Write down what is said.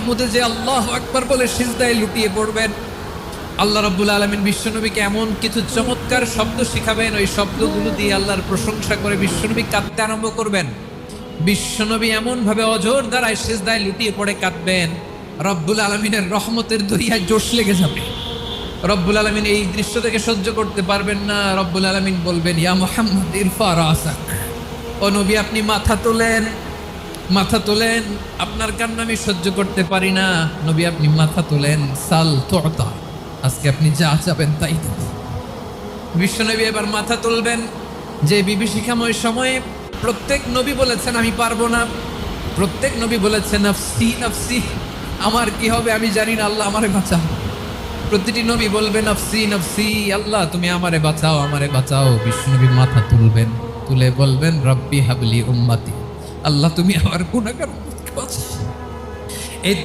মাহমুদে যে আল্লাহু আকবার বলে সিজদায় লুটিয়ে পড়বেন, আল্লাহ রাব্বুল আলামিন বিশ্বনবীকে এমন কিছু চমৎকার শব্দ শিখাবেন, ওই শব্দগুলো দিয়ে আল্লাহর প্রশংসা করে বিশ্বনবী কাঁদতে আরম্ভ করবেন। বিশ্বনবী এমন ভাবে অজর দ্বারায় সিজদায় লুটিয়ে পড়ে কাঁদবেন, রব্বুল আলামিনের রহমতের দরিয়ায় জোশ লেগে যাবে। রব্বুল আলামিন এই দৃশ্য থেকে সহ্য করতে পারবেন না। রব্বুল আলামিন বলবেন, ইয়া মুহাম্মদ ইরফা রাসাক, ও নবী আপনি মাথা তোলেন, মাথা তোলেন, আপনার কান্না আমি সহ্য করতে পারি না। নবী আপনি মাথা তোলেন, সাল তুতা, আজকে আপনি যা চাবেন তাই দেব। বিশ্বনবী এবার মাথা তুলবেন। যে বিভীষিকাময় সময়ে প্রত্যেক নবী বলেছেন আমি পারবো না, প্রত্যেক নবী বলেছেন নাফসি নাফসি, আমার কি হবে আমি জানি না, আল্লাহ আমারে বাঁচাও। প্রতিটি নবী বলবেন নাফসি নাফসি, আল্লাহ তুমি আমারে বাঁচাও, আমারে বাঁচাও। বিশ্বনবী মাথা তুলবেন, তুলে বলবেন রব্বি হাবলি উম্মতি, আল্লাহ তুমি আমার গুনাহগার উম্মতকে বাঁচাও।